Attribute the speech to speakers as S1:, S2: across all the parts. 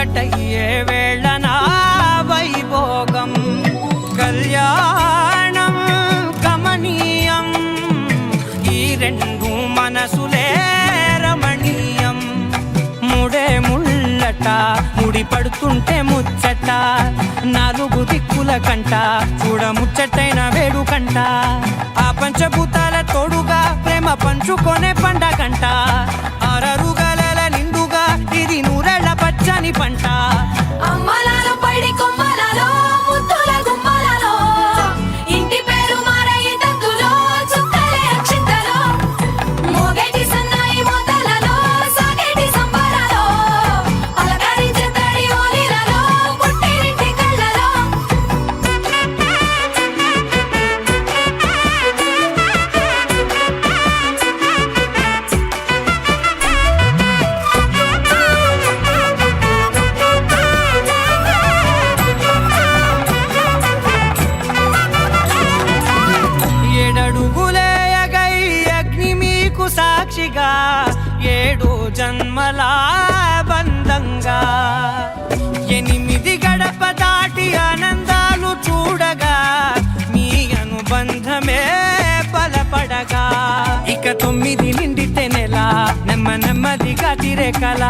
S1: ఒక్కటయ్యే వేళ నా వైభోగం కళ్యాణం కమనీయం ఈ రెండు మనసులే రమణీయం ముడే ముళ్ళట ముడి పడుతుంటే ముచ్చట నాలుగు దిక్కుల కంట చూడ ముచ్చటైన వేడుకంట ఆ పంచభూతాల తోడుగా ప్రేమ పంచుకొనే పండగంట ఆరరుగల నిండుగా ఇది నూరెళ్ళ పచ్చని పంట
S2: అమ్మలాలో పడి కొమ్మలలో ముద్దుల గుమ్మలలో ఇంటి పేరు మారయి తందులో చుక్కలే అక్షింతలో మోగేటి సన్నాయి మోతలలో సాగేటి సంబరాలో పలకరించే తడి ఓలిలలో పుట్టినింటి కళ్ళలో
S1: ఏడడుగులేయగై అగ్ని మీకు సాక్షిగా 7 జన్మల బంధంగా 8 గడప దాటి ఆనందాలు చూడగా మీ అనుబంధమే బలపడగా ఇక 9 నిండితే నెల నెమ్మదిగా తిరే కల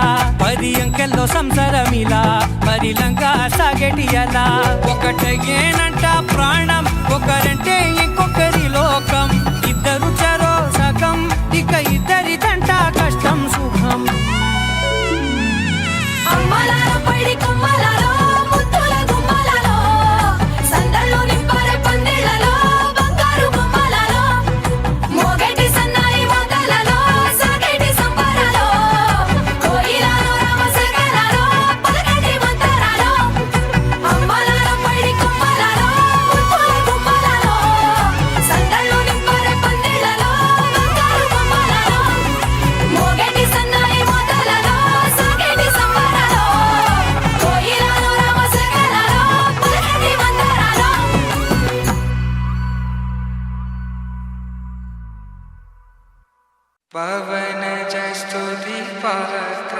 S1: 10 అంకెల్లో సంసారమిలా పరిలంగా సాగేటి అలా ఒకటేనంట ప్రాణం ఒకరంటే ఇంకొకరి లోకం ఇద్దరు చరో సగం ఇక ఇద్దరిదంట కష్టం సుఖం
S2: అమ్మలాలో పడి కొమ్మలలో ముద్దుల గుమ్మలలో సందళ్ళు నింపరే పందిళ్ళలో బంగారు గుమ్మలలో మోగేటి సన్నాయి మోతలలో సాగేటి సంబరాలో కోయిలలో రామశకలలో పలకటి మంతరాలో అమ్మలాలో పడి కొమ్మలలో ముద్దుల గుమ్మలలో సందళ్ళు నింపరే పందిళ్ళలో బంగారు గుమ్మలలో మోగేటి సన్నాయి మోతలలో సాగేటి సంబరాలో కోయిలలో రామశకలలో పలకటి మంతరాలో
S3: పవన జస్తుతి పాత్ర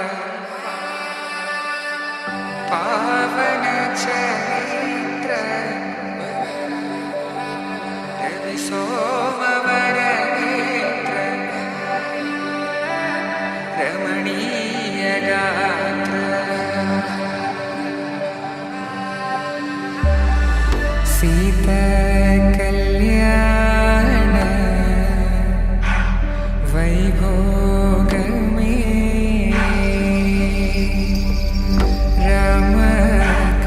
S3: పావన చరిత్ర రవి సోమవర నేత్ర రమణీయ గాత్ర సీత కళ్యాణ వైభోగమే రామ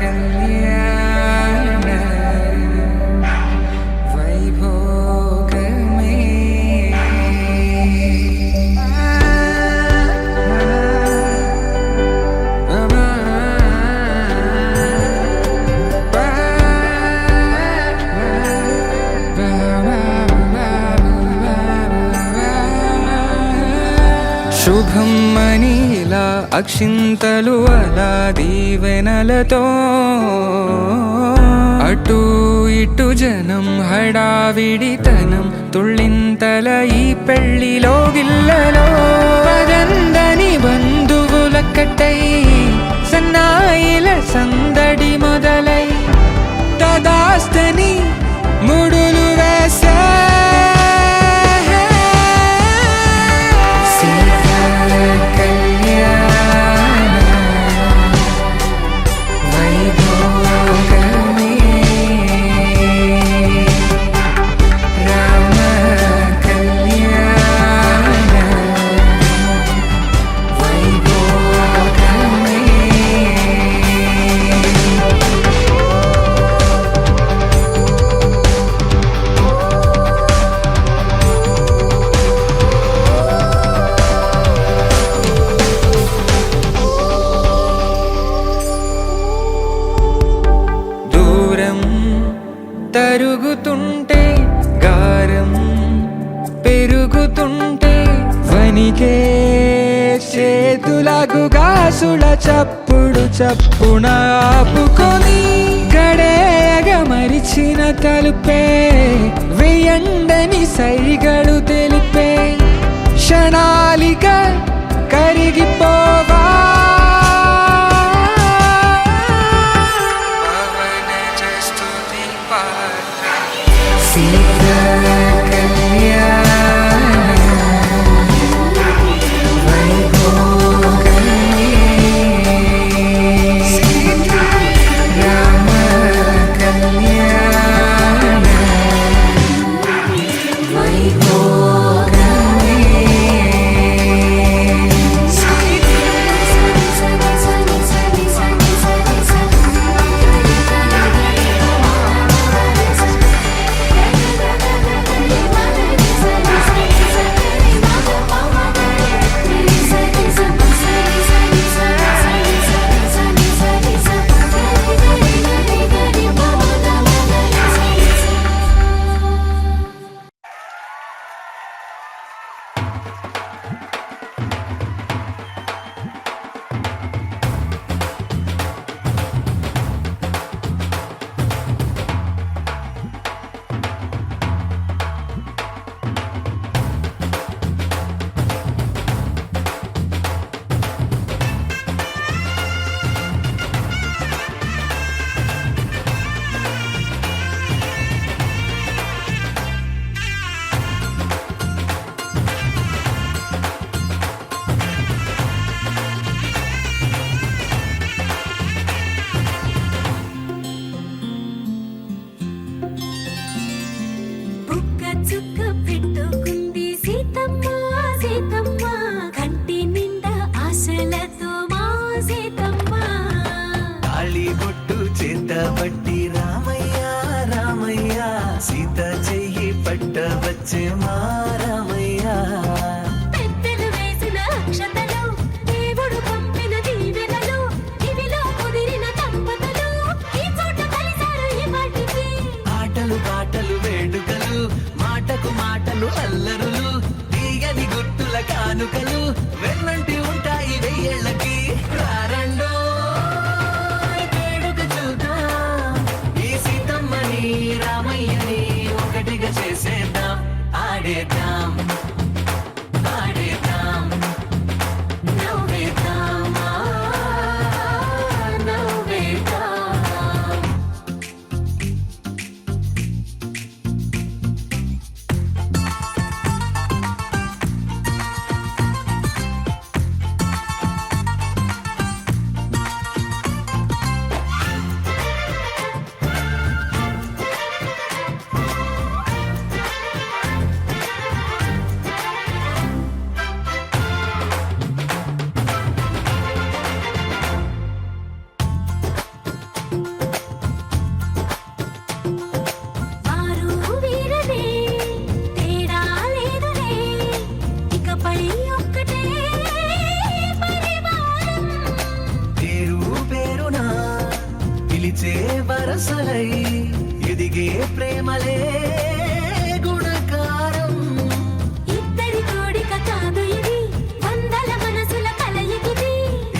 S3: కళ్యాణ వైభోగమే శుభం మనీలా అక్షింతలు అలా దీవెనలతో అటు ఇటు జనం హడావిడితనం తుళ్ళింతల ఈ పెళ్లిలో గిల్లలో పదందని బంధువులక్కటై సన్నాయిల సందడి మొదలై తదాస్తని ముడులు వేసే తరుగుతుంటే గారం పెరుగుతుంటే వనికే చేతులకు గాసుల చప్పుడు చప్పున ఆపుకొని గడేయగ మరిచిన తలుపే వేయండని సైగడు తెలిపే క్షణాలిక కరిగిపోవా
S4: పట్టి రామయ్య రామయ్య సీత చెయ్యి పట్టవచ్చే మా రామయ్య
S2: పెద్దలు వేసిన అక్షతలు దేవుడు పంపిన దీవెనలు ఇవిలో కుదిరిన దంపతులు ఈ చోట కలిసారు ఈ పాటికి
S4: ఆటలు పాటలు వేడుకలు మాటకు మాటలు అల్లరులు తీయని గుర్తుల కానుకలు వెన్నంటి ఉంటాయి వెయ్యేళ్ళకి రారండో వేడుక చూద్దాం ఈ సీతమ్మని రామయ్యని ఒకటిగా చేసేద్దాం ఆడేద్దాం ఆడేద్దాం నవ్వేద్దాం నవ్వేద్దాం
S2: వారు వీరనే తేడా లేదులే ఇకపై ఒక్కటే పరివారం
S4: పేరు పేరున పిలిచే వరసలై ఎదిగే ప్రేమలే గుణకారం
S2: ఇద్దరి కోడిక కాదు ఇది వందల మనసుల కలయికిది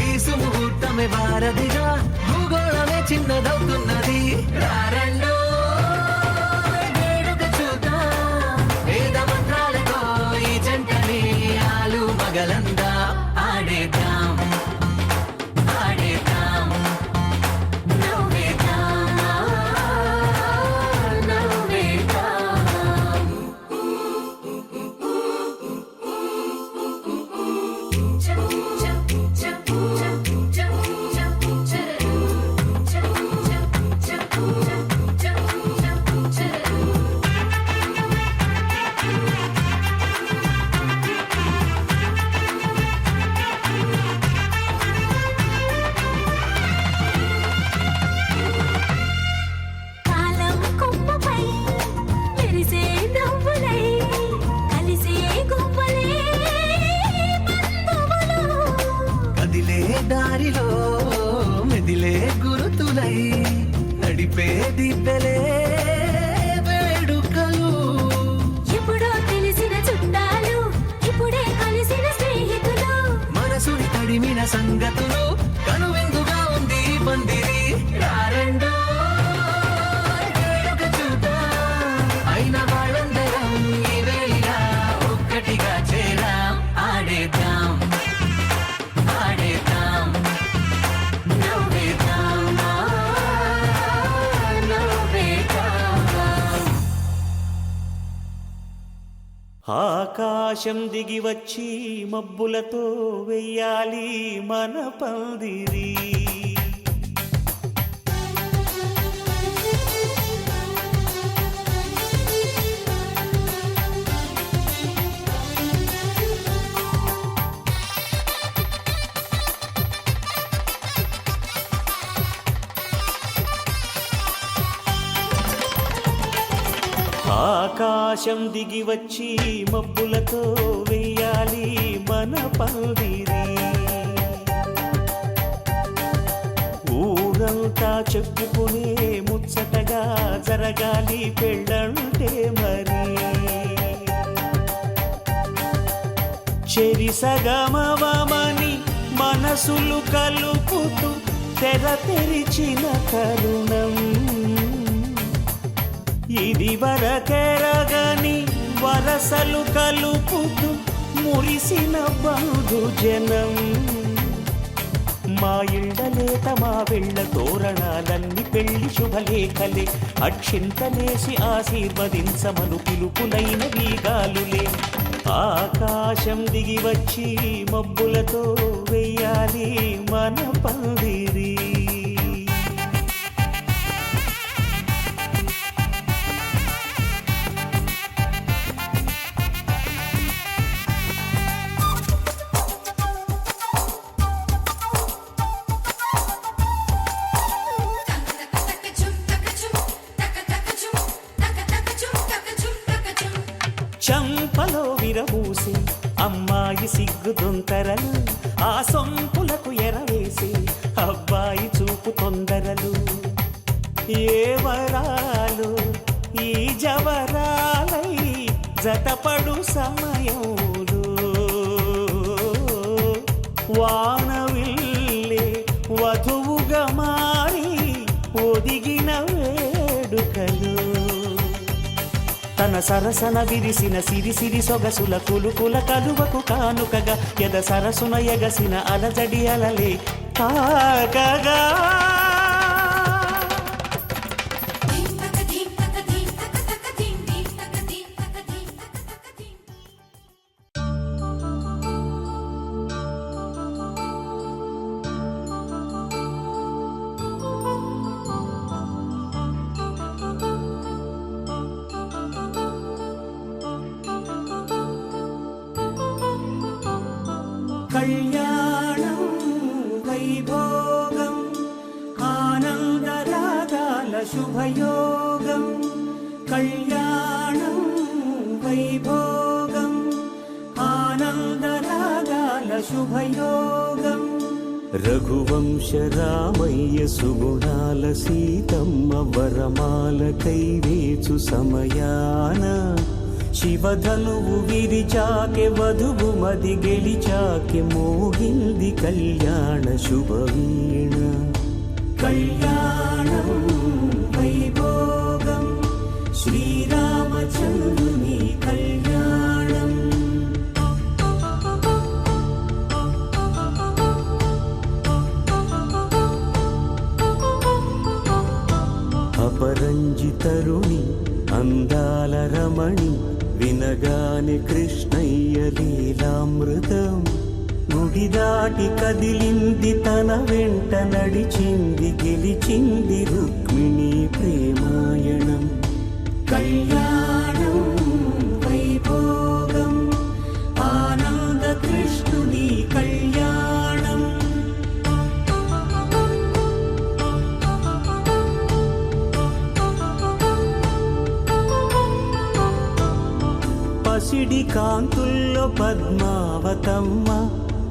S4: ఈ సుముహూర్తమే వారధిగా భూగోళమే చిన్నదవుతున్నది రారండో వేడుక చూద్దాం వేద మంత్రాలతో ఈ జంటని ఆలు మగలందా ఆడేద్దాం ఆడేద్దాం నవ్వేద్దాం నవ్వేద్దాం
S2: కాలం కొమ్మపై మెరిసే నవ్వులై కలిసే గువ్వలే బంధువులు
S4: కదిలే దారిలో మెదిలే గురుతులై నడిపే దిబ్బెలే వేడుకలు
S2: ఎప్పుడో తెలిసిన చుట్టాలు ఇప్పుడే కలిసిన స్నేహితులు
S4: మనసుని తడిమిన సంగతులు కనువిందుగా ఉంది ఈ పందిరి రారండో వేడుక చూద్దాం అయిన వాళ్ళందరం ఈ వేళ ఒక్కటిగా చేరాం ఆడేద్దాం ఆడేద్దాం నవ్వేద్దాం నవ్వేద్దాం
S5: ఆకాశం దిగి వచ్చి మబ్బులతో వెయ్యాలి మన పందిరి ఆకాశం దిగి వచ్చి మబ్బులతో వెయ్యాలి మన పందిరి ఊరంతా చెప్పుకునే ముచ్చటగా జరగాలి పెళ్ళంటే మరి చెరిసగమవమని మనసులు కలుపుతూ తెర తెరిచిన తరుణం ఇది వరకెరగని వరసలు కలుపుతూ మురిసిన బంధుజనం మా ఇళ్ళలేత మా వెళ్ళ తోరణాలన్నీ పెళ్లి శుభలేఖలే అక్షింతలేసి ఆశీర్వదించమను పిలుపులైన వీగాలులే ఆకాశం దిగి వచ్చి మబ్బులతో వెయ్యాలి మన పందిరి
S2: చం
S5: సిగ్గుదొంతరలు ఆ సొంపులకు ఎరవేసి అబ్బాయి చూపు తొందరలు ఏ వరాలు ఈ జవరాలై జతపడు సమయంలో వానవిల్లే వధువుగా మారి ఒదిగిన వేడుకలు తన సరసన విరిసిన సిరిసిరి సొగసుల కులుకుల కలువకు కానుకగా ఎద సరసున ఎగసిన అలజడి అలలే తాకగా కళ్యాణం వైభోగం ఆనందరాగాల శుభయోగం కళ్యాణం వైభోగం ఆనందరాగాల శుభయోగం రఘువంశ రామయ్య సుగుణాల సీతమ్మ వరమాల కైవేచు సమయాన శివధనువు విరిచాకె వధువు మది గెలిచాకె మోగింది కళ్యాణ శుభవీణ కళ్యాణం వైభోగం శ్రీరామచంద్రుని కళ్యాణం అపరంజి తరుణి అందాల రమణి వినగాని కృష్ణయ్య లీలామృతం గుడి దాటి కదిలింది తన వెంట నడిచింది గెలిచింది రుక్మిణి ప్రేమాయణం కళ్యాణం వైభోగం ఆనంద కృష్ణుని కళ్యాణం పసిడి కాంతుల్లో పద్మావతమ్మ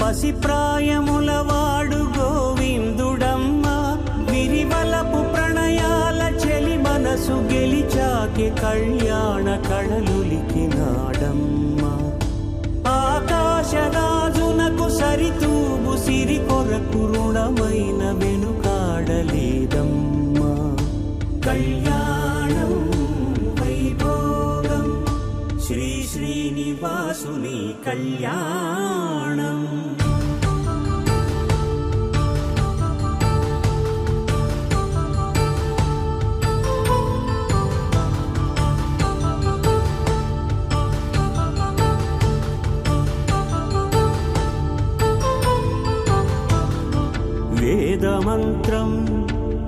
S5: పసిప్రాయముల వాడు గోవిందుడమ్మ విరివలపు ప్రణయాల చెలి మనసు గెలిచాకె కళ్యాణ కళలులికినాడమ్మ ఆకాశరాజునకు సరితూబు సిరి కొరకు రుణమైన వెనుకాడలేదమ్మ కళ్యాణం వైభోగం శ్రీ శ్రీనివాసుని కళ్యాణం వేదమంత్రం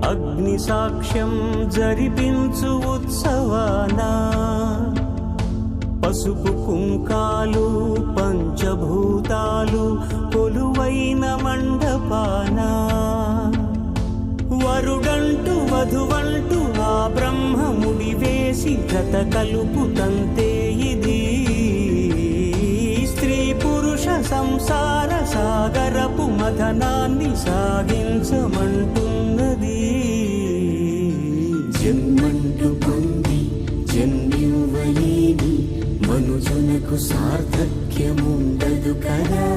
S5: అగ్ని సాక్ష్యం జరిపించు ఉత్సవానా పసుపు కుంకాలు పంచభూతాలు కొలువైన మండపాన వరుడంటూ వధువంటూ ఆ బ్రహ్మముడి వేసి జత కలుపుతంతే ఇది స్త్రీ పురుష సంసార సాగరపు మథనాన్ని సాగించమంటున్నది జన్మంటూ పొంది జన్యువలేని మనుజునకు సార్థక్యముండదు కదా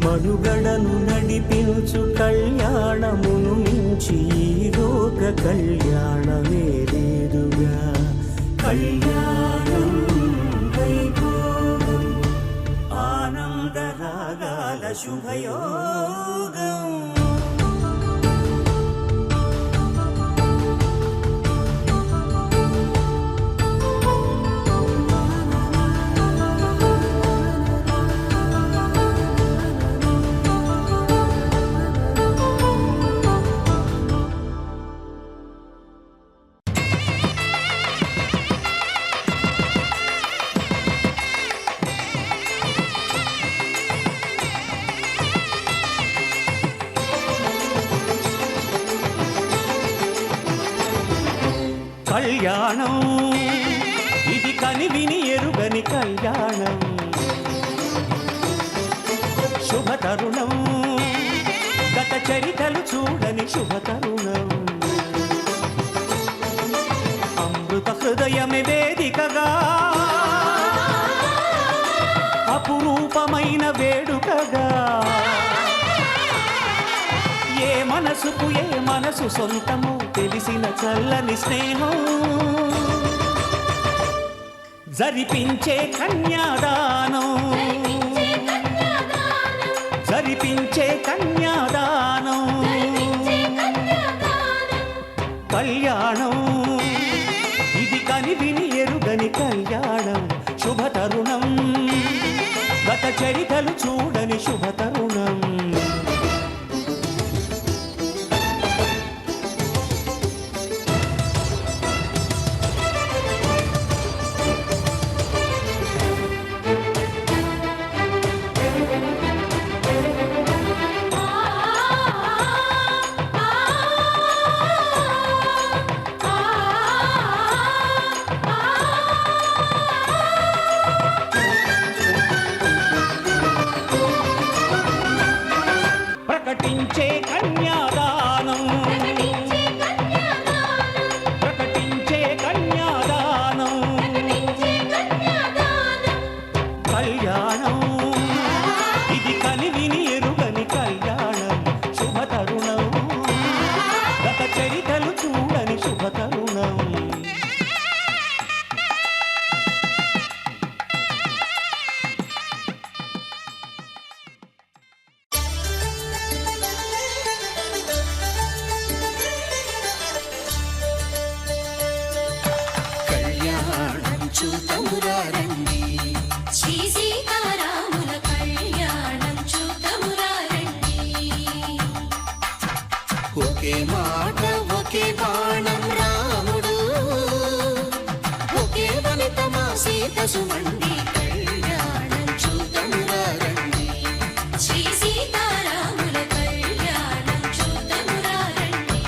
S5: మనుగడను నడిపించు కళ్యాణమును మించి ఈ లోక కళ్యాణమే లేదుగా కళ్యాణం వైభోగం ఆనందరాగాల శుభయోగం కళ్యాణం ఇది కని విని ఎరుగని కళ్యాణం తరుణం గత చరితలు చూడని శుభ తరుణం అమృత హృదయమే వేదికగా అపురూపమైన వేడుకగా ఏ మనసు సొంతము తెలిసిన చల్లని స్నేహం జరిపించే కన్యాదానం జరిపించే కన్యాదానం కళ్యాణం ఇది కని విని ఎరుగని కళ్యాణం శుభ తరుణం గత చరితలు చూడని శుభ తరుణం ప్రకటించే కన్యాదానం ప్రకటించే కన్యాదానం కళ్యాణం ఇది కని విని ఎరుగని కళ్యాణం శుభ తరుణం గత చరితలు చూడని శుభ తరుణం
S4: చూతమురారండి
S2: శ్రీ సీతారాముల కళ్యాణం చూతమురారండి
S4: ఒకే మాట ఒకే బాణం రాముడు ఒకే వనిత మా సీత సుమండి కళ్యాణం చూతమురారండి
S2: శ్రీ సీతారాముల కళ్యాణం చూతమురారండి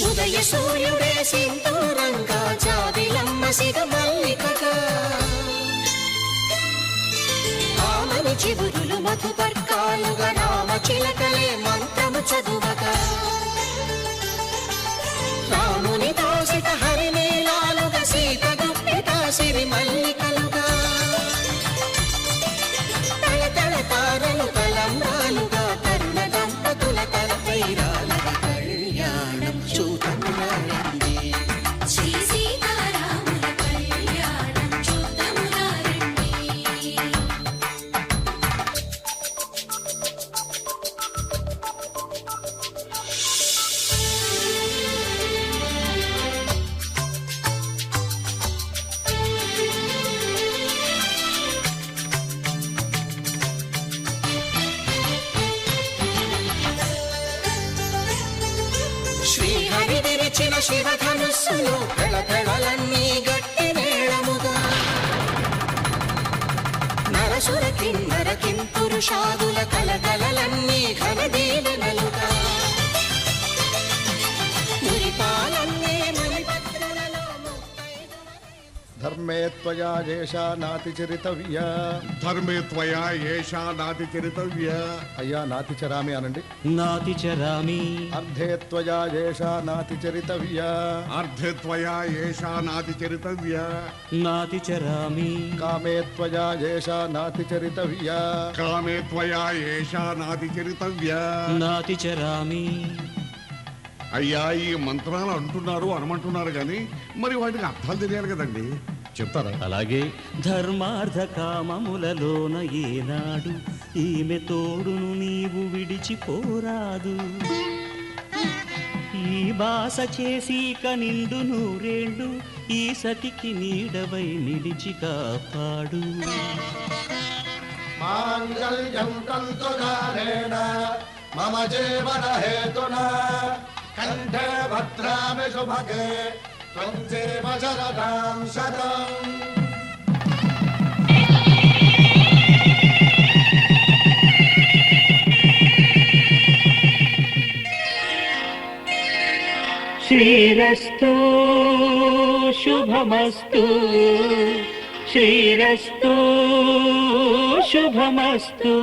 S4: ఉదయ సూర్యుడే సింధూరంగా జాబిలమ్మ సిగ మల్లికగా ఆమని చిగురులు మధుపర్కాలుగా రామ చిలకలే మంత్రము చదువగా రాముని దోసిట హరినీలాలుగా సీత గుప్పిట సిరి మల్లికలుగా తల తల తారలు తలంబ్రాలుగా తరుణ దంపతుల తలపై రాలగా కళ్యాణం చూతమురారండి
S2: శ్రీ సీతారాముల కళ్యాణం చూతమురారండి
S4: శ్రీహరి విరిచిన శివధనుస్సులు పెళపెళలన్నీ గట్టి మేళముగా నరసుర కిన్నర కింపురుషాదుల కలకలలన్నీ ఘన దీవెనలుగా మురిపాలన్నీ మణిపత్రులలో
S6: ధర్మే త్వయా ఏషా నాతి చరితవ్య
S7: ధర్మే త్వయా ఏషా నాతి చరితవ్య
S6: అయ్యా నాతి చరామి అనండి
S5: నాతి చరామి
S6: అర్ధే త్వయా ఏషా నాతి చరితవ్య
S7: అర్ధే త్వయా ఏషా నాతి చరితవ్య
S5: నాతి చరామి
S6: కామే త్వయా ఏషా నాతి చరితవ్య
S7: కామే త్వయా ఏషా నాతి చరితవ్య
S5: నాతి చరామి
S7: అయ్యా ఈ మంత్రాలు అంటున్నారు అనమంటున్నారు కానీ మరి వాటికి అర్థాలు తెలియాలి కదండి చెప్తారా
S5: అలాగే ధర్మార్థ కామములలోన ఏనాడు ఈమె తోడును నీవు విడిచిపోరాదు ఈ బాస చేసి కనిండు నూరేళ్ళు ఈ సతికి నీడవై నిలిచి కాపాడు.
S6: మాంగళ్యం తంతుధారేణ మమ జీవన హేతునా కంఠే భద్రామి శుభగే త్వం జీవ శరదాం శతం.
S5: శ్రీరస్తు శుభమస్తు శ్రీరస్తు శుభమస్తు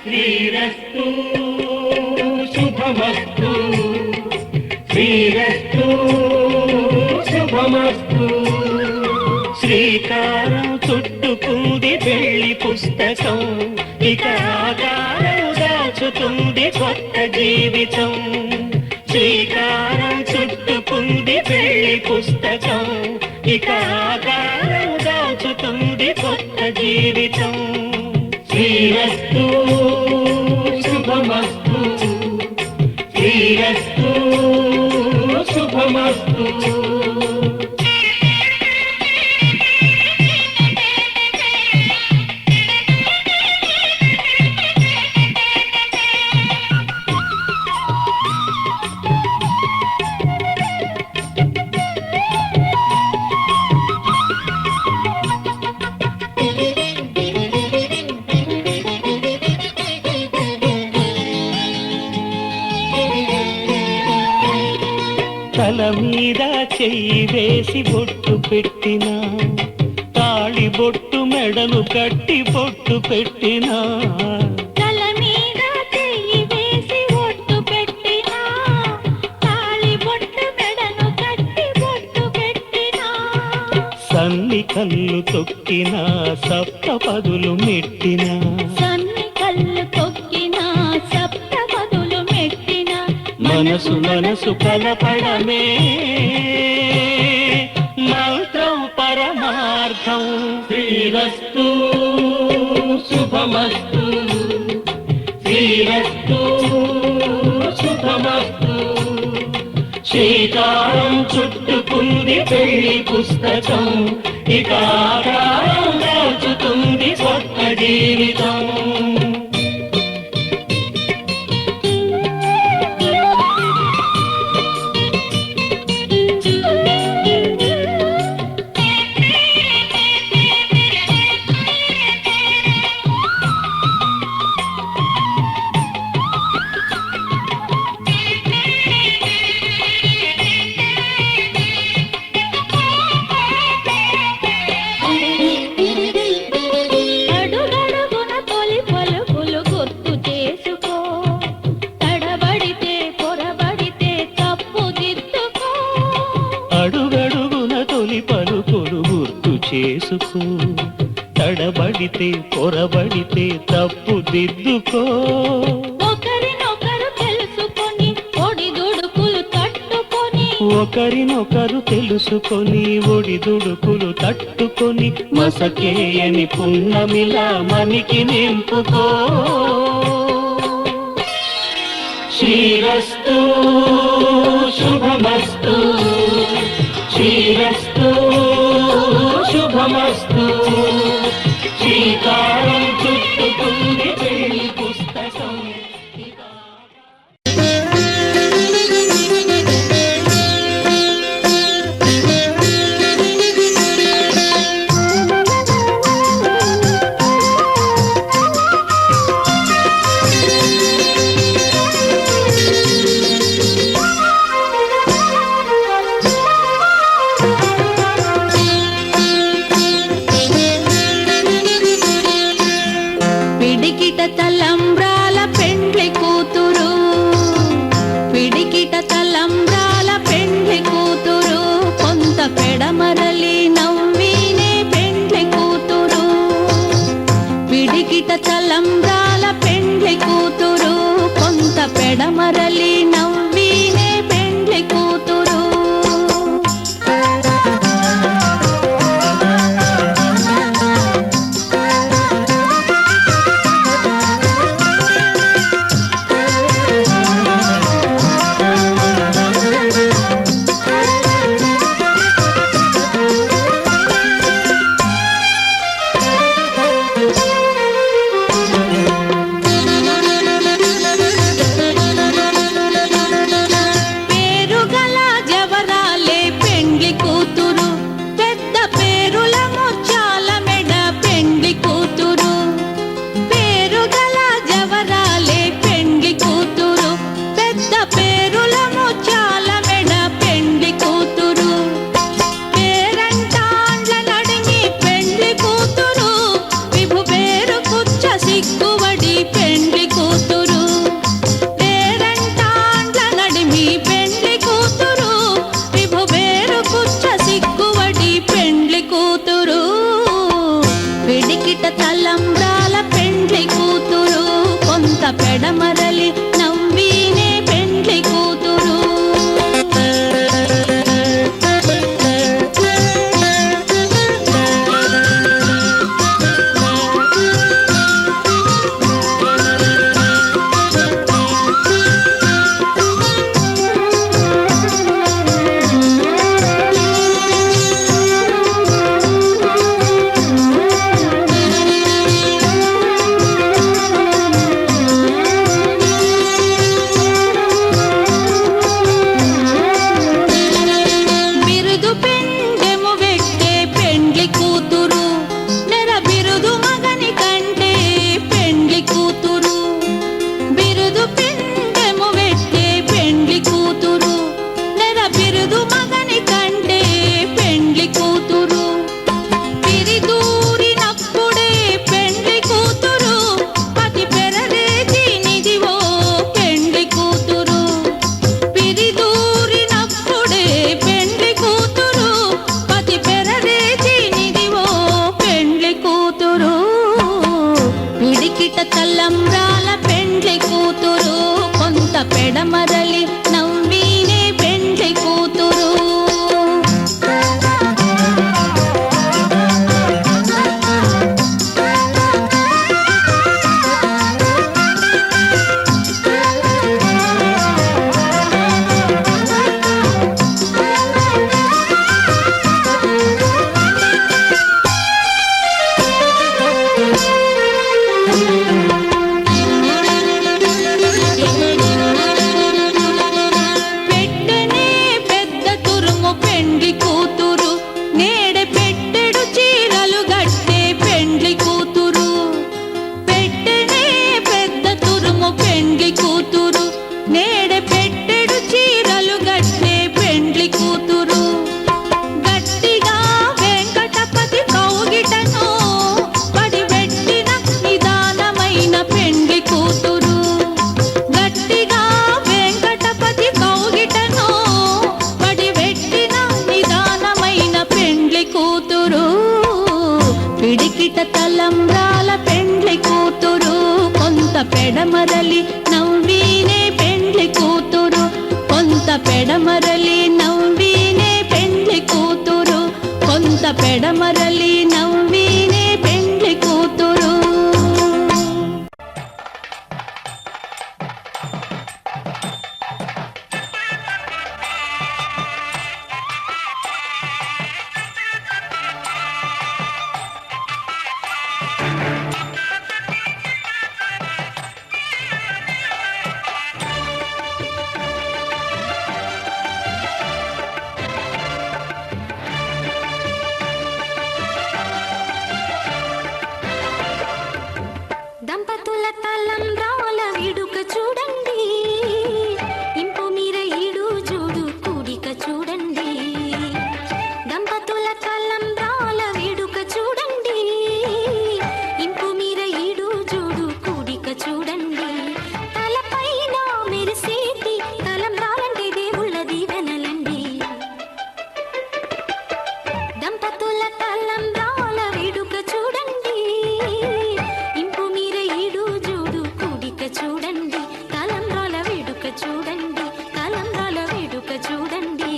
S5: శ్రీరస్తు శుభమస్తు శ్రీరస్తు శుభమస్తు. శ్రీకారం చుట్టుకుంది పెళ్లి పుస్తకం ఇక ఆకారం దాచుతుంది కొత్త జీవితం. శ్రీకారం చుట్టుకుంది పెళ్లి పుస్తకం ఇక ఆకారం దాచుతుంది కొత్త జీవితం. శ్రీరస్తు శుభమస్తు శ్రీరస్తు శుభమస్తు. తల మీద చెయ్యి వేసి బొట్టు పెట్టినా తాళి బొట్టు మెడలు కట్టి బొట్టు పెట్టినా
S2: తల మీద చెయ్యి వేసి బొట్టు పెట్టినా తాళి బొట్టు మెడను కట్టి బొట్టు పెట్టినా
S5: సన్ని కళ్ళు తొక్కినా సప్త పదులు మెట్టినా
S2: సన్ని కళ్ళు తొక్కినా సప్త పదులు మెట్టినా
S5: మనసు మనసు కలపడమే మంత్రం పరమార్థం. శ్రీరస్తు శుభమస్తు శ్రీరస్తు శుభమస్తు. శ్రీకారం చుట్టుకుంది పెళ్లి పుస్తకం ఇక ఆకారం దాచుతుంది కొత్త జీవితం.
S2: అడుగడుగున తొలి పలుకులు గుర్తు చేసుకో తడబడితే పొరబడితే తప్పు దిద్దుకో.
S5: అడుగడుగున తొలి పలుకులు గుర్తు చేసుకో తడబడితే పొరబడితే తప్పు దిద్దుకో.
S2: ఒకరినొకరు తెలుసుకొని ఒడిదుడుకులు తట్టుకొని
S5: ఒకరినొకరు తెలుసుకొని ఒడిదుడుకులు తట్టుకొని మసకేయని పున్నమిలా మనికి నింపుకో. శ్రీరస్తు శుభమస్తు శ్రీరస్తు శుభమస్తు. శ్రీకారం చుట్టుకుంది పెళ్లి పుస్తకం
S2: పిడికిట తలంబ్రాల పెండ్లి కూతురు పిడికిట తలంబ్రాల పెండ్లి కూతురు కొంత పెడమరలి నవ్వినే పెండ్లి కూతురు. పిడికిట తలంబ్రాల పెండ్లి కూతురు కొంత పెడమరలి నవ్వినే పెండ్లి కూతురు. తలంబ్రాల పెండ్లి కూతురు కొంత పెడమరలి నవ్వినే పెండ్లి కూతురు తలంబ్రాల పెండ్లి కూతురు కొంత పెడమరలి నవ్వినే పెండ్లి కూతురు తలంబ్రాల పెండ్లి కూతురు కొంత పెడమరలి నవ్వినే పెండ్లి కూతురు కొంత పెడమరలి నవ్వినే పెండ్లి కూతురు కొంత పెడమరలి నవ్వినే పెండ్లి కూతురు
S8: దంపతుల తలంబ్రాల వేడుక చూడండి ఇంపు మీర ఈడు చూడు కూడిక చూడండి దంపతుల తలంబ్రాల వేడుక చూడండి ఇంపు మీర ఈడు చూడు కూడిక చూడండి తలపైన మెరిసేటి తలంబ్రాలంటే దేవుళ్ళ దీవెనలండి దంపతుల తలంబ్రాల వేడుక చూడండి చూడండి తలంబ్రాల వేడుక చూడండి తలంబ్రాల వేడుక చూడండి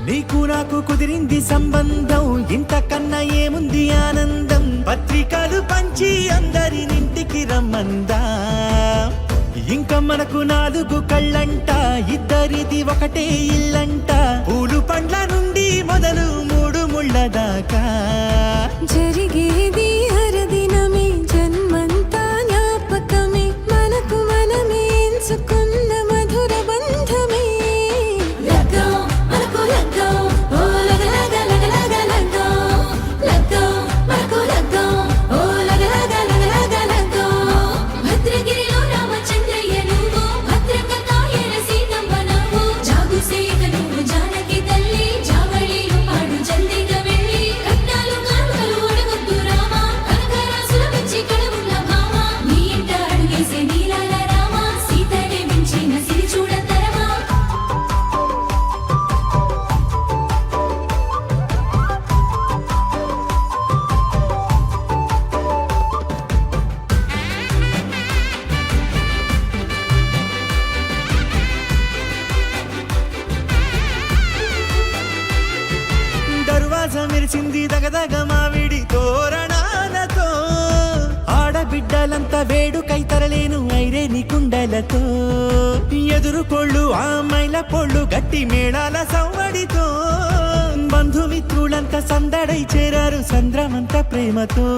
S5: నీకు నాకు కుదిరింది సంబంధం ఇంతకన్నా ఏముంది ఆనందం పత్రికలు పంచి అందరినింటికి రమ్మందా ఇంకా మనకు 4 కళ్ళంట ఇద్దరిది ఒకటే ఇల్లంట పూలు పండ్ల నుండి మొదలు 3 ముళ్ళ దాకా
S9: జరిగేది హరదినమే జన్మంతా జ్ఞాపకమే మనకు మనమే ఎంచుకున్న మధుర బంధమే లగ్గం మనకు లగ్గం ఓ లగ లగ లగ లగ లగ్గం లగ్గం మనకు లగ్గం ఓ లగ లగ లగ లగ లగ్గం భద్రగిరిలో రామచంద్రయ్య నువ్వు భద్రకథాయన సీతమ్మ నువ్వు జాగు సేక నువ్వు జానకి తల్లి జావళిలో పాడు జల్దిగా వెళ్ళి కట్నాలు కానుకలు అడగొద్దు
S5: మురిసింది దగదగ మావిడి తోరణాలతో ఆడబిడ్డలంతా వేడుకై తరలేను ఐరేని కుండలతో ఎదురుకోళ్ళు ఆ మైల పొళ్ళు గట్టి మేళాల సవ్వడితో బంధుమిత్రులంతా సందడై చేరారు సంద్రమంత ప్రేమతో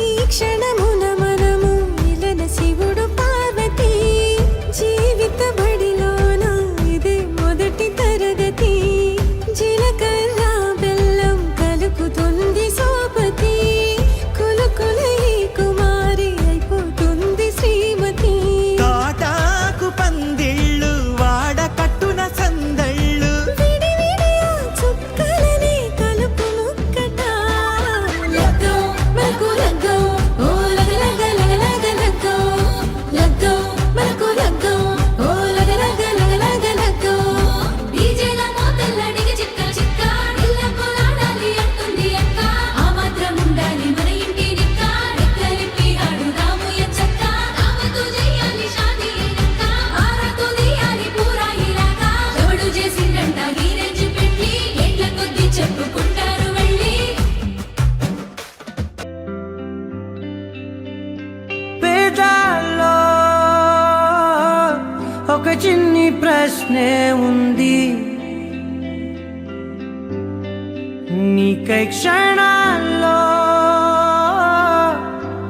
S9: ఈ క్షణమున మనము ఇలన శివుడు పార్వతి జీవిత బడిలోన ఇదే మొదటి తరగతి జీలకర్ర బెల్లం కలుపుతుంది సోపతి కులుకుల ఈ కుమారి అయిపోతుంది శ్రీమతి
S5: కాటాకు పందిళ్ళు వాడ కట్టున సందళ్ళు
S9: విడివిడియా చుక్కలనే కలుపు ముక్కట లగ్గో మనకు లగ్గో ఓ లగ లగ లగ లగ లగ్గో లగ్గో మనకు లగ్గో ఓ లగ లగ లగ లగ లగ్గో
S8: డీజేల మోతల్లడికి చిక్కలు చిక్క ఇళ్ళకు లాడాలి అంటుంది అక్క ఆ మాత్రం ఉండాలి మన ఇంటి నిక్క రెక్కలిప్పి ఆడుదాము ఎంచక్క దావతు చేయాలి షాదీ అయినక్క ఆరాతు తీయాలి పూరాయిలాగా ఎవడు చేసిండంట గీరెంచి పెట్టి ఏండ్ల కొద్ది చెప్పుకుంటారు వెళ్ళి
S1: పేదాల్లో ఒక చిన్ని ప్రశ్నే ఉంది నీకై క్షణాల్లో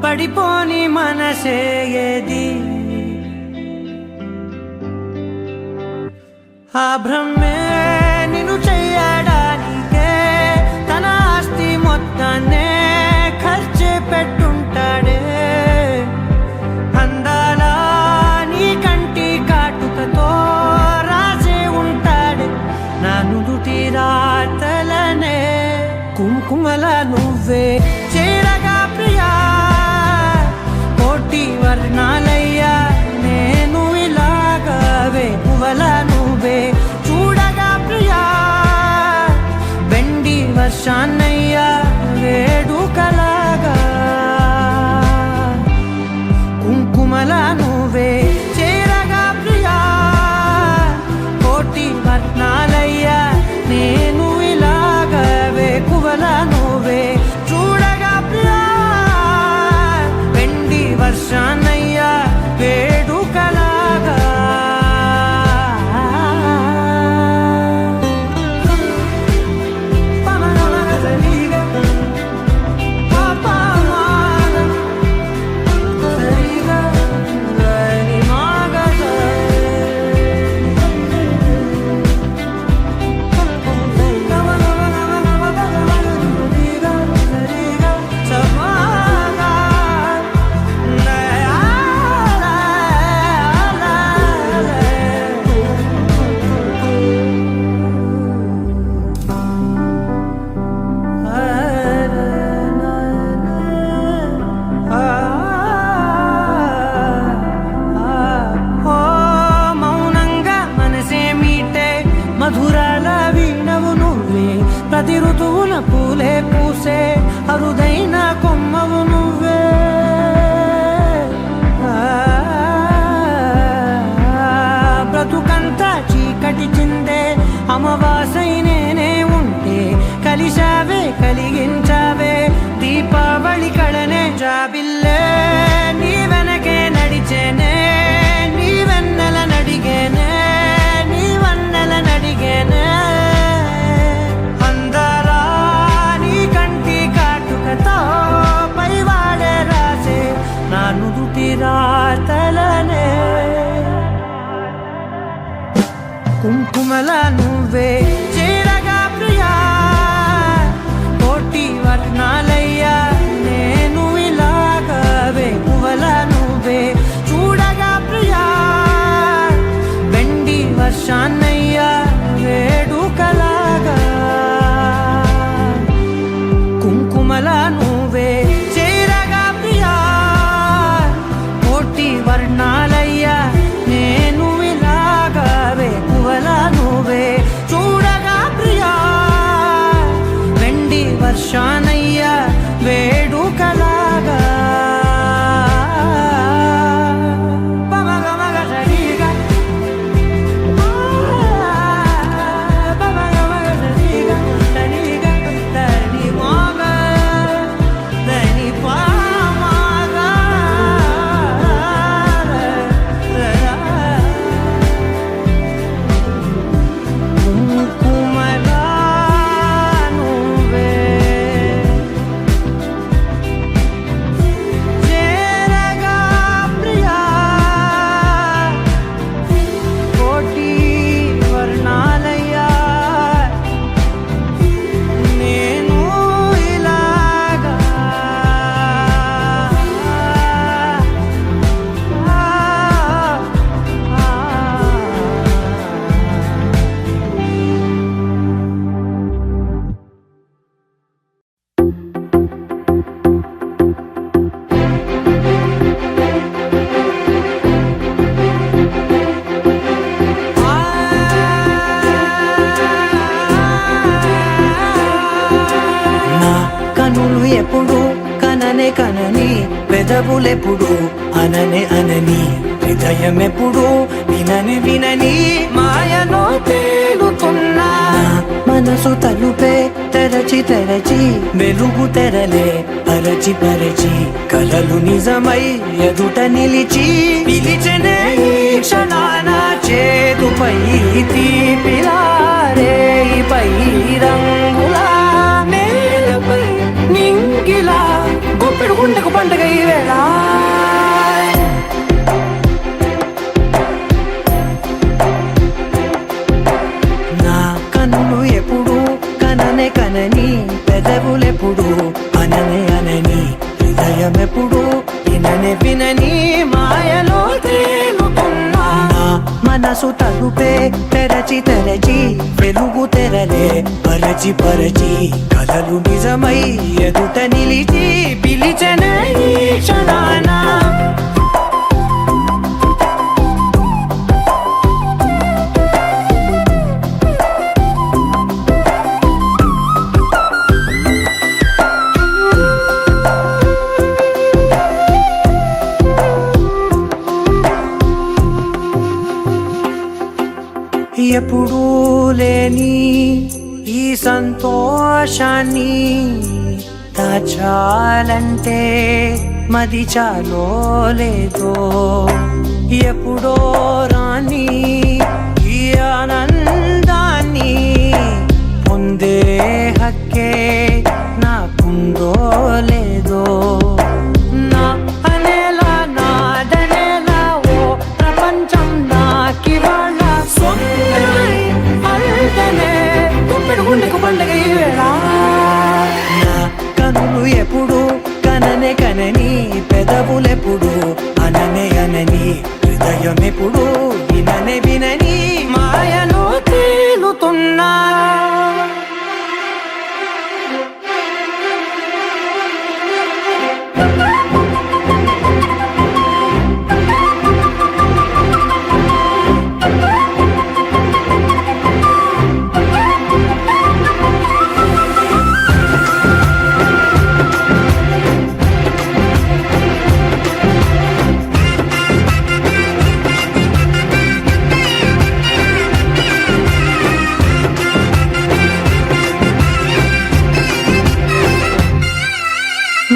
S1: పడిపోని మనసే ఏది ఆ భ్రమే నిన్ను చెయ్యడానికే తన ఆస్తి మొత్తాన్నే ఖర్చు పెట్టుంటాడే అందాల నీ కంటి కాటుకతో రాసే ఉంటాడే నా నుదుటి రాతలనే కుంకుమల నువ్వే చేరగా ప్రియా కోటి వర్ణాలయ్యా నేను ఇలాగవే పువ్వల నువ్వే చూడగా ప్రియా వెండి వర్షాన్నయ్యా వేడుకలాగా కుంకుమల నువ్వే చేరగా ప్రియా కోటి వర్ణాలయ్యా నేను ఇలాగవే కువల నువ్వే చూడగా ప్రియా వెండి వర్షాన్నయ్యా వేడుకలాగా మధురాల వీణవు నువ్వే ప్రతి ఋతువున పూలే పూసే అరుదైన కొమ్మవు నువ్వే బ్రతుకంతా చీకటి చిందే అమవాసై నేనే ఉంటే కలిశావే కలిగించావే దీపావళి కళనే జాబిల్లే నీ వెనకే నడిచేనే నీ వెన్నెల నడిగేనే నీ వన్నెల నడిగేనే అందరా నీ కంటి కాటుకతో పైవాడే రాసే నా నుదుటి రాతలనే కుంకుమల నువ్వే చేరగా ప్రియా కోటి వర్ణాలయ్యా నేను ఇలాగవే పువ్వల నువ్వే చూడగా ప్రియా వెండి వర్షాన్నయ్యా వేడుకలాగా కుంకుమల నువ్వే చేరగా ప్రియా కోటి వర్ణాలయ్యా నేను ఇలాగవే పువ్వల నువ్వే చూడగా పెదవులెప్పుడు అననే అనని హృదయమెప్పుడు వినని వినని మాయలో తేలుతున్నా మనసు తలుపే తెరచి తెరచి వెలుగు తెరలే పరచి పరచి కలలు నిజమై ఎదుట నిలిచి పిలిచనే ఈ క్షణాన చేతుపై తీపిలారే పై రంగులా నేలపై నింగిలా గుప్పెడు గుండెకు పండుగ ఈ వేళ నా కన్నులు ఎప్పుడు కననే కనని పెదవులెప్పుడు అననే అనని హృదయమెప్పుడు విననే వినని మాయలో తేలుతున్నా నా మనసు తలుపే తెరచి తెరచి వెలుగు తెరలే పరచి పరచి కలలు నిజమై ఎదుట నిలిచి పిలిచనే ఈ క్షణాన ఎప్పుడూ లేని ఈ సంతోషాన్ని దాచాలంటే మది చాలో లేదో ఎప్పుడో రాని ఈ ఆనందాన్ని పొందే హక్కే నాకుందో లేదో నా అనేలా నాదనేలా ఓ ప్రపంచం నాకివాళ్ళ సొంతమై అల్దనే గుప్పెడు గుండెకు పండుగ ఈ వేళ నా కనులు ఎప్పుడు కననే కనని పెదవులెప్పుడు అననే అనని హృదయమెప్పుడు విననే వినని మాయలో తేలుతున్నా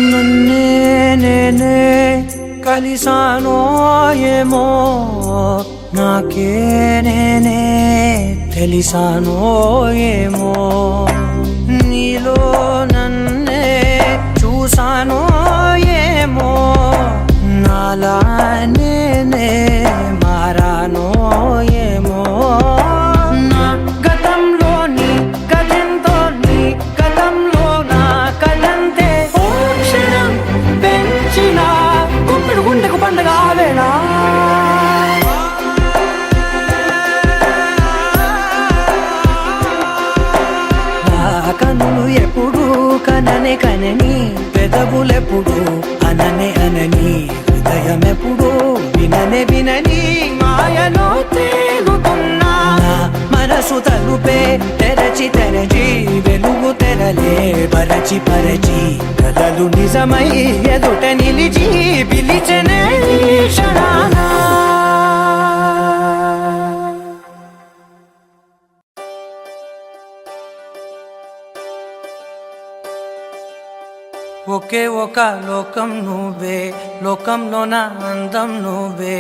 S1: నన్నే నేనే కలిసానో ఏమో నాకే నేనే తెలిసానో ఏమో నీలో నన్నే చూసానో ఏమో నాలా నేనే మారానో ఏమో నా గతంలోని గతంతో నీ గతంలో నా కదంతే ఓ క్షణం పెంచిన గుప్పెడు గుండెకు పండుగ వేళ కనులు ఎప్పుడు కననే కనని పెదవులెప్పుడు అననే అనని హృదయమెప్పుడు విననే వినని మాయలో తేలుతున్నా మనసు తలుపే తెరచి తెరచి వెలుగు తెరలే పరచి పరచి కలలు నిజమై ఎదుట నిలిచి పిలిచనే ఈ క్షణాన ఒకే ఒక లోకం నువ్వే లోకంలో నా అందం నువ్వే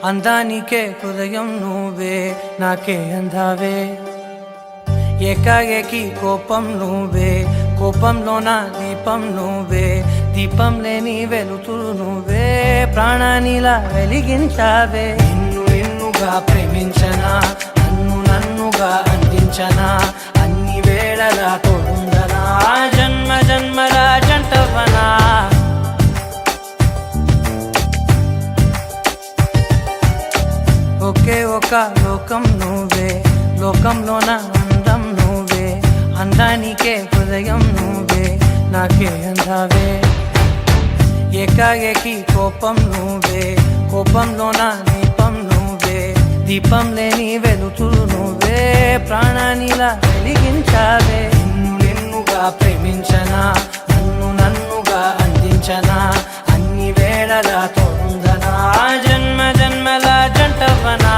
S1: అందానికే హృదయం నువ్వే నాకే అందావే ఏకాఏకి కోపం నువ్వే కోపంలో నా దీపం నువ్వే దీపం లేని వెలుతురు నువ్వే ప్రాణానిలా వెలిగించావే నిన్ను నిన్నుగా ప్రేమించనా నన్ను నన్నుగా అందించనా అన్ని వేళలా తోడుందనా జన్మ జన్మల జంటవనా ఒకే ఒక లోకం నువ్వే లోకంలో నా అందం నువ్వే అందానికే హృదయం నువ్వే నాకే అందావే ఏకాఏకి కోపం నువ్వే కోపంలో నా దీపం నువ్వే దీపం లేని వెలుతురు నువ్వే ప్రాణానిలా వెలిగించావే నిన్ను నిన్నుగా ప్రేమించనా నన్ను నన్నుగా అందించనా అన్ని వేళ వేళలా తోందనా జన్మ జన్మల జంటవనా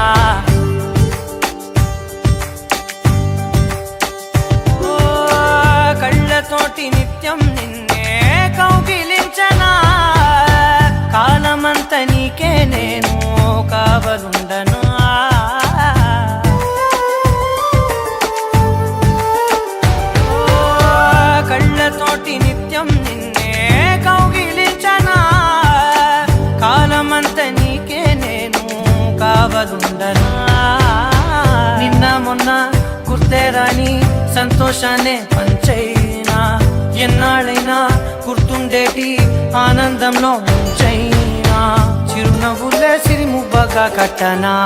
S1: ఓ కళ్ళతోటి నిత్యం నిన్నే కౌగిలించనా కాలమంత నీకే నేను కావలుండను కళ్ళతోటి నిత్యం నిన్నే కౌగిలించనా కాలమంత నీకే నేను కావలుండనా నిన్న మొన్న గుర్తే రాని సంతోషాన్నే పంచైనా ఎన్నాళ్ళైనా గుర్తుండేటి ఆనందంలో ముంచైనా చిరునవ్వులే సిరిముబ్బగా కట్టనా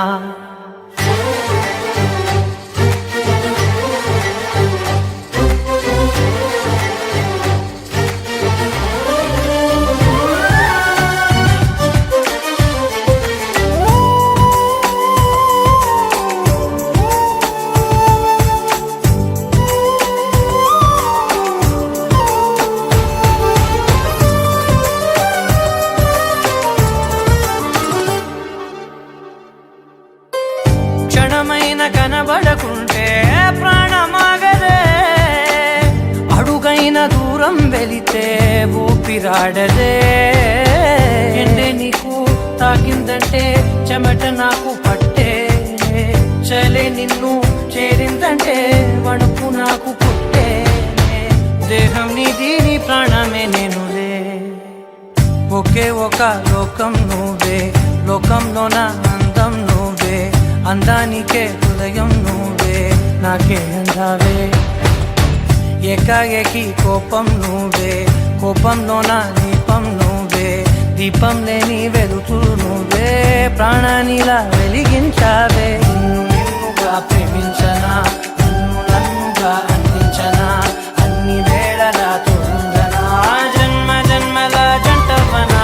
S1: క్షణమైన కనబడకుంటే ప్రాణమాగదే అడుగైన దూరం వెళితే ఊపిరాడదే ఎండే నీకు తాకిందంటే చెమట నాకు పట్టే చలే నిన్ను చేరిందంటే వణుకు నాకు పుట్టే దేహం నీది నీ ప్రాణమే నేనులే ఒకే ఒక లోకం నువ్వే లోకంలోన అందం నువ్వే అందానికే హృదయం నువ్వే నాకే అందావే ఏకాఏకి కోపం నువ్వే కోపంలోన దీపం నువ్వే దీపం లేని వెలుతురు నువ్వే ప్రాణానిలా వెలిగించావే నిన్నుగా ప్రేమించనా నన్ను నన్నుగా అందించనా అన్ని వేళలా తోందనా జన్మ జన్మల జంటవనా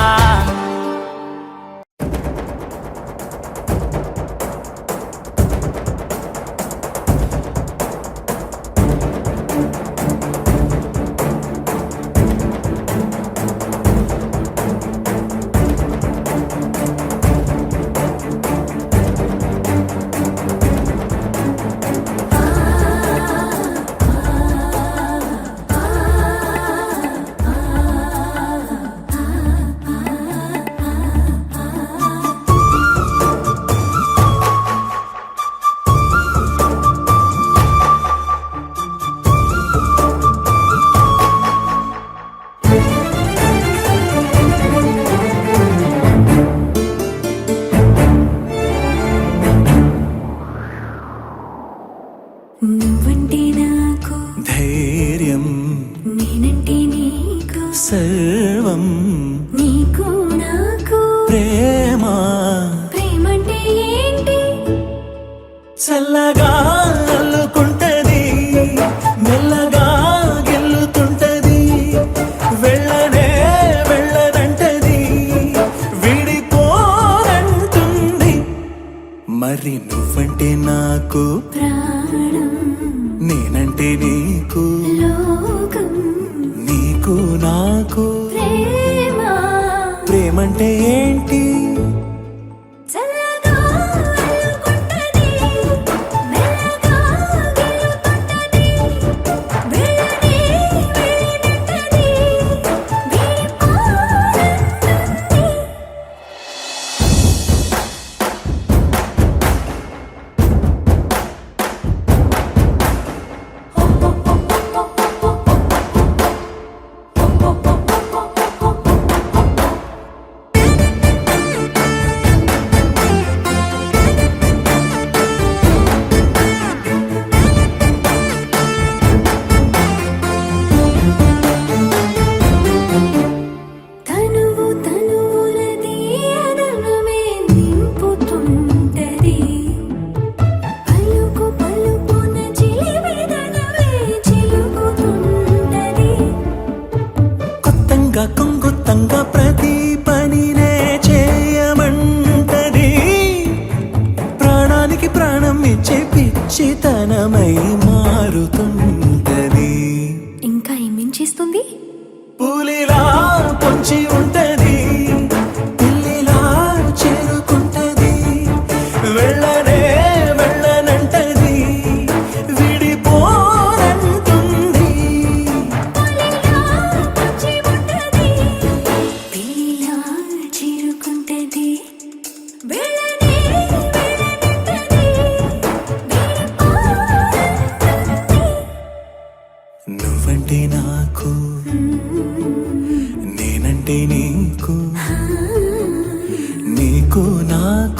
S9: నువ్వంటే నాకు
S5: ధైర్యం
S9: నేనంటే నీకు
S5: సర్వం
S9: నీకు నాకు
S5: ప్రేమ
S9: ప్రేమంటే ఏంటి
S5: చల్లగా అల్లుకుంటది మెల్లగా గెల్లుతుంటది వెళ్ళనే వెళ్ళదంటది విడిపోనంటుంది మరి నువ్వంటే నాకు
S9: ప్రాణం
S5: నేనంటే నీకు
S9: లోకం
S5: నీకు నాకు
S9: ప్రేమ
S5: ప్రేమంటే ఏంటి
S9: చల్లగా అల్లుకుంటది మెల్లగా గెలుతుంటది వెళ్ళనే వెళ్ళదంటది విడిపోనంటుంది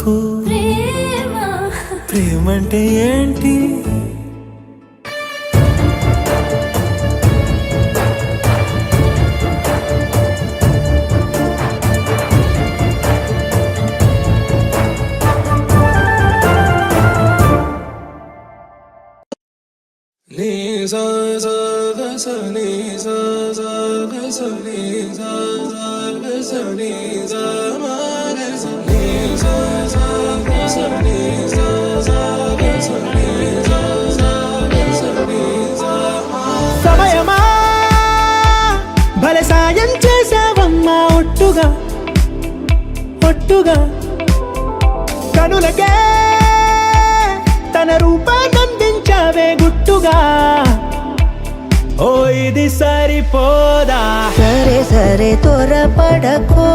S1: నాకు
S9: ప్రేమ
S1: ప్రేమంటే ఏంటి?
S5: సమయమా భలే సాయం చేసావమ్మా ఒట్టుగా ఒట్టుగా కనులకే తన రూపాన్నందించావే గుట్టుగా ఓ ఇది సరిపోదా
S9: సరే సరే త్వరపడకో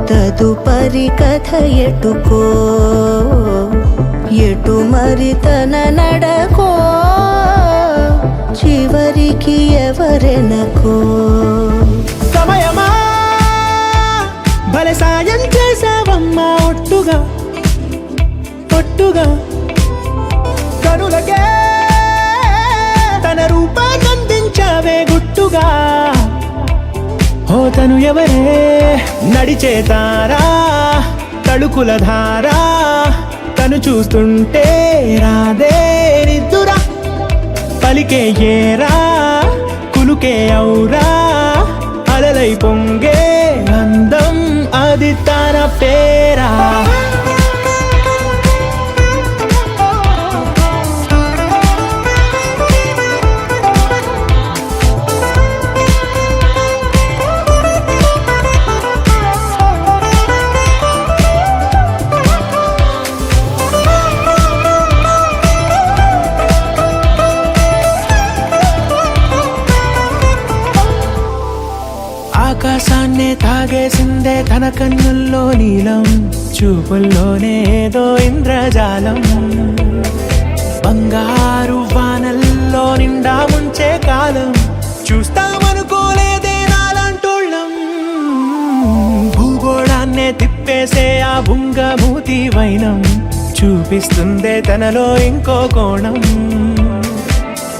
S9: తదుపరి కథ ఎటుకో ఎటు మరి తన నడకో చివరికి ఎవరెనకో
S5: సమయమా భలే సాయం చేసావమ్మా ఒట్టుగా ఒట్టుగా కనులకే తన రూపాన్నందించావే గుట్టుగా ఓ తను ఎవరే నడిచే తారా తళుకుల ధారా తను చూస్తుంటే రాదే నిద్దురా పలికే ఏరా కులుకే ఔరా అలలై పొంగే అందం అది తన పేరా ఆకాశాన్నే తాగేసిందే తన కన్నుల్లో నీలం చూపుల్లోనే ఏదో ఇంద్రజాలం బంగారు వానల్లో నిండా ముంచే కాలం చూస్తామనుకోలేదే నాలాంటోళ్ళం భూగోళాన్నే తిప్పేసే ఆ బుంగమూతి వైనం చూపిస్తుందే తనలో ఇంకో కోణం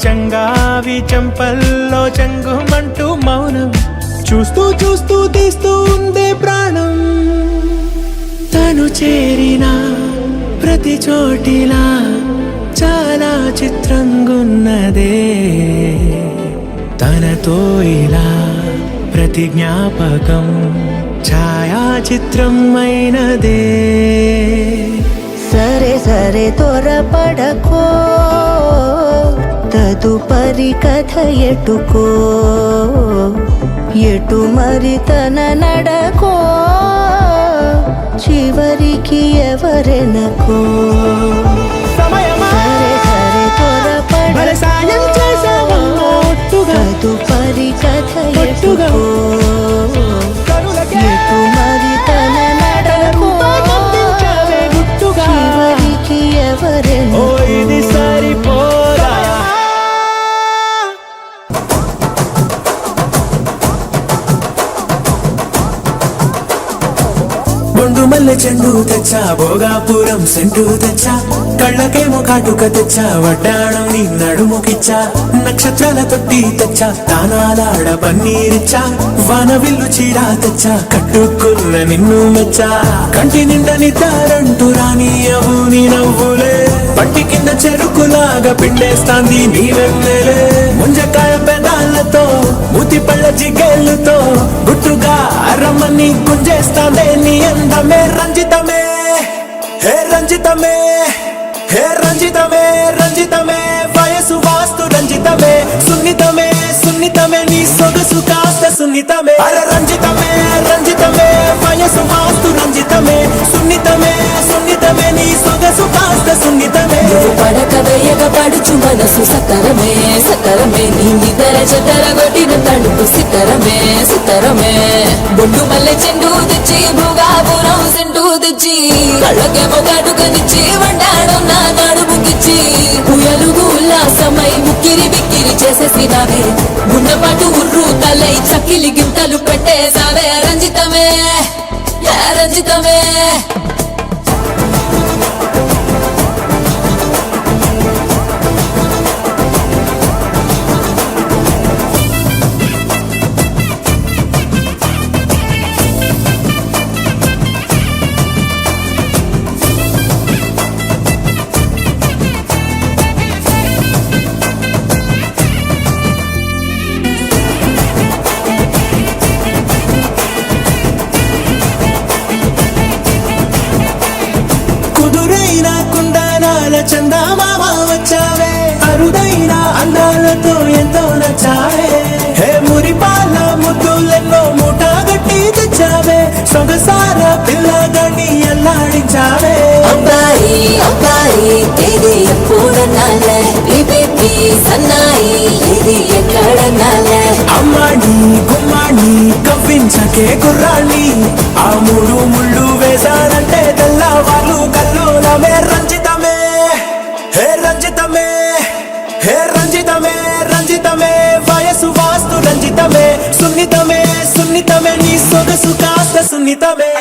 S5: చంగావి చంపల్లో చంగుమంటూ మౌనం చూస్తూ చూస్తూ తీస్తూ ఉందే ప్రాణం తను చేరిన ప్రతి చోటిలా చాలా చిత్రంగున్నదే తనతో ఇలా ప్రతి జ్ఞాపకం ఛాయాచిత్రం అయినదే
S9: సరే సరే త్వరపడకో తదుపరి కథ ఎటుకో ఎటు మరి తన నడకో చివరికి ఎవరెనకో
S5: సమయమా
S9: సరే సరే
S5: భలే సాయం చేసావమ్మా ఒట్టుగా
S9: తదుపరి కథ
S5: ఒట్టుగా
S9: ఎటుకో
S5: కనులకే
S9: ఎటు మరి తన నడకో
S5: రూపాన్నందించావే గుట్టుగా
S9: చివరికి
S5: ఓ
S9: ఎవరెనకో
S5: ఇది సరిపోదా బొండు మల్లె చెండు తెచ్చా భోగాపురం సెంటు తెచ్చా కళ్ళకేమో కాటుక తెచ్చా వడ్డాణం నీ నడుముకిచ్చా నక్షత్రాల తొట్టి తెచ్చా తానాలాడ పన్నీరిచ్చా వానవిల్లు చీరా తెచ్చా కట్టుకున్న నిన్ను మెచ్చా కంటి నిండా నిద్దారంటూ రానియవు నీ నవ్వులే పట్టి కింద చెరుకులాగా పిండేస్తాంది నీ వెన్నెలే ముంజకాయ పెదాలతో మూతి పళ్ళ జిగేళ్ళతో గుట్టుగా రమ్మని గుంజేస్తాందే నీ అందమే రంజితమే హే రంజితమే హే రంజితమే రంజితమే వయసు వాస్తు రంజితమే సున్నితమే సున్నితమే నీ సొగసు కాస్త సున్నితమే అరే రంజితమే రంజితమే వయసు వాస్తు రంజితమే సున్నితమే సున్నితమే నీ సొగసు కాస్త సున్నితమే
S10: పడక వేయక పడుచు మనసు సతరమే సతరమే నీ నిదర చెదర కొట్టిన తడుపు సితరమే సితరమే బొడ్డు మల్లె చెండు తెచ్చి భూగాపురం సెంటు తెచ్చి కళ్ళకేమో కాటుకనిచ్చి వండాడు నా నడుముకిచ్చి ఉయలుగు ఉల్లాసమై ముక్కిరి బిక్కిరి చేసేసినావే గున్నపాటు ఉర్రు తలై చక్కిలి గింతలు పెట్టేసావే రంజితమే రంజితమే
S1: కుదురైన కుందనాల చందమామ వచ్చావే అరుదైన అందాలతో ఎంతో నచ్చావే హే మురిపాల ముద్దులెన్నో మూటగట్టి తెచ్చావే సొగసార పిల్లగాన్ని అల్లాడించావే
S10: అబ్బాయి అబ్బాయి తేది ఎప్పుడన్నాలే బీబీ సన్నాయి ఇది ఎక్కడన్నాలే
S1: అమ్మాడి గుమ్మాడి కవ్వించకే కుర్రాణి ఆ మూడు ముళ్ళు వేశారంటే తెల్లవాళ్ళు కల్లోలమే రంజితమే హే రంజితమే హే రంజితమే రంజితమే వయసు వాస్తు రంజితమే సున్నితమే సున్నితమే నీ సొగసు కాస్త సున్నితమే